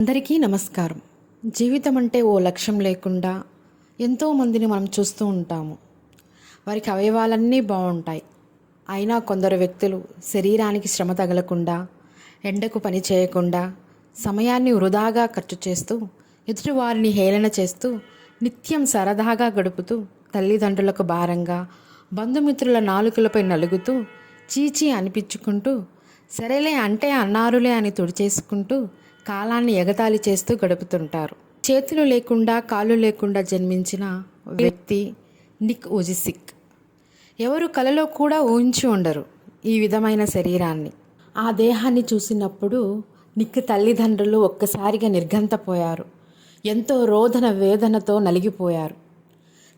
అందరికీ నమస్కారం. జీవితం అంటే ఓ లక్ష్యం లేకుండా ఎంతోమందిని మనం చూస్తూ ఉంటాము. వారికి అవయవాలన్నీ బాగుంటాయి. అయినా కొందరు వ్యక్తులు శరీరానికి శ్రమ తగలకుండా, ఎండకు పని చేయకుండా, సమయాన్ని వృధాగా ఖర్చు చేస్తూ, ఎదుటివారిని హేళన చేస్తూ, నిత్యం సరదాగా గడుపుతూ, తల్లిదండ్రులకు భారంగా, బంధుమిత్రుల నాలుకలపై నలుగుతూ, చీచీ అనిపించుకుంటూ, సరేలే అంటే అన్నారులే అని తుడిచేసుకుంటూ కాలాన్ని ఎగతాళి చేస్తూ గడుపుతుంటారు. చేతులు లేకుండా కాళ్ళు లేకుండా జన్మించిన వ్యక్తి నిక్ వుజిసిక్. ఎవరు కలలో కూడా ఊహించి ఉండరు ఈ విధమైన శరీరాన్ని. ఆ దేహాన్ని చూసినప్పుడు నిక్ తల్లిదండ్రులు ఒక్కసారిగా నిర్ఘంతపోయారు. ఎంతో రోదన వేదనతో నలిగిపోయారు.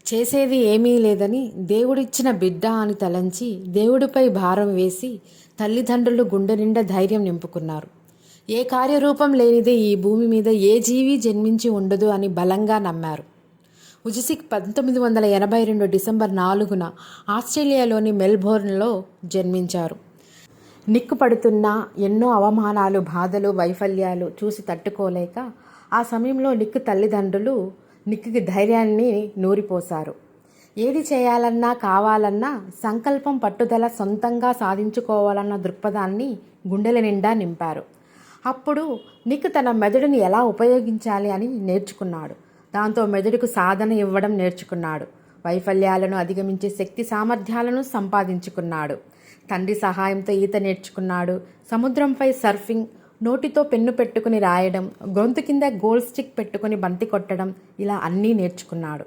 చేసేది ఏమీ లేదని దేవుడిచ్చిన బిడ్డ అని తలంచి దేవుడిపై భారం వేసి తల్లిదండ్రులు గుండె నిండా ధైర్యం నింపుకున్నారు. ఏ కార్యరూపం లేనిదే ఈ భూమి మీద ఏ జీవి జన్మించి ఉండదు అని బలంగా నమ్మారు. వుజిసిక్ 1982 డిసెంబర్ 4న ఆస్ట్రేలియాలోని మెల్బోర్న్లో జన్మించారు. నిక్ పడుతున్న ఎన్నో అవమానాలు, బాధలు, వైఫల్యాలు చూసి తట్టుకోలేక ఆ సమయంలో నిక్ తల్లిదండ్రులు నిక్కి ధైర్యాన్ని నూరిపోశారు. ఏది చేయాలన్నా, కావాలన్నా సంకల్పం, పట్టుదల, సొంతంగా సాధించుకోవాలన్న దృక్పథాన్ని గుండెల నిండా నింపారు. అప్పుడు నిక్ తన మెదడుని ఎలా ఉపయోగించాలి అని నేర్చుకున్నాడు. దాంతో మెదడుకు సాధన ఇవ్వడం నేర్చుకున్నాడు. వైఫల్యాలను అధిగమించే శక్తి సామర్థ్యాలను సంపాదించుకున్నాడు. తండ్రి సహాయంతో ఈత నేర్చుకున్నాడు. సముద్రంపై సర్ఫింగ్, నోటితో పెన్ను పెట్టుకుని రాయడం, గొంతు కింద గోల్డ్ స్టిక్ పెట్టుకుని బంతి కొట్టడం, ఇలా అన్నీ నేర్చుకున్నాడు.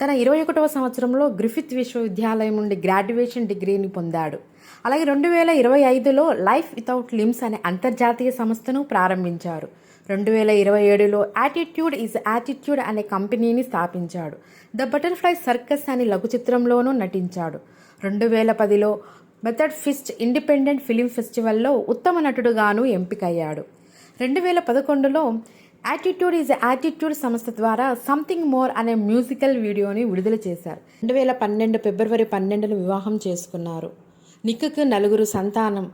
తన 21వ సంవత్సరంలో గ్రిఫిత్ విశ్వవిద్యాలయం నుండి గ్రాడ్యుయేషన్ డిగ్రీని పొందాడు. అలాగే 2025లో లైఫ్ వితౌట్ లిమ్స్ అనే అంతర్జాతీయ సంస్థను ప్రారంభించారు. 2027లో యాటిట్యూడ్ ఈజ్ యాటిట్యూడ్ అనే కంపెనీని స్థాపించాడు. ద బటర్ఫ్లై సర్కస్ అనే లఘు చిత్రంలోనూ నటించాడు. 2010లో మెథడ్ ఫిస్ట్ ఇండిపెండెంట్ ఫిలిం ఫెస్టివల్లో ఉత్తమ నటుడుగాను ఎంపికయ్యాడు. 2011లో యాటిట్యూడ్ ఈజ్ యాటిట్యూడ్ సంస్థ ద్వారా సంథింగ్ మోర్ అనే మ్యూజికల్ వీడియోని విడుదల చేశారు. 2012 ఫిబ్రవరి 12న వివాహం చేసుకున్నారు. నిక్కు 4 సంతానం.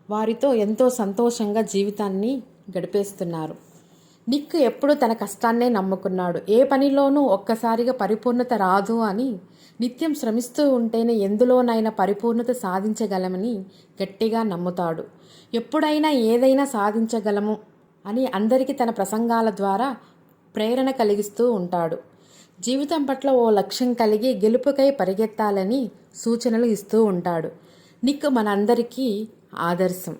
వారితో ఎంతో సంతోషంగా జీవితాన్ని గడిపేస్తున్నారు. నిక్ ఎప్పుడూ తన కష్టాన్నే నమ్ముకున్నాడు. ఏ పనిలోనూ ఒక్కసారిగా పరిపూర్ణత రాదు అని, నిత్యం శ్రమిస్తూ ఉంటేనే ఎందులోనైనా పరిపూర్ణత సాధించగలమని గట్టిగా నమ్ముతాడు. ఎప్పుడైనా ఏదైనా సాధించగలము అని అందరికీ తన ప్రసంగాల ద్వారా ప్రేరణ కలిగిస్తూ ఉంటాడు. జీవితం పట్ల ఓ లక్ష్యం కలిగి గెలుపుకై పరిగెత్తాలని సూచనలు ఇస్తూ ఉంటాడు. నిక్ మనందరికీ ఆదర్శం.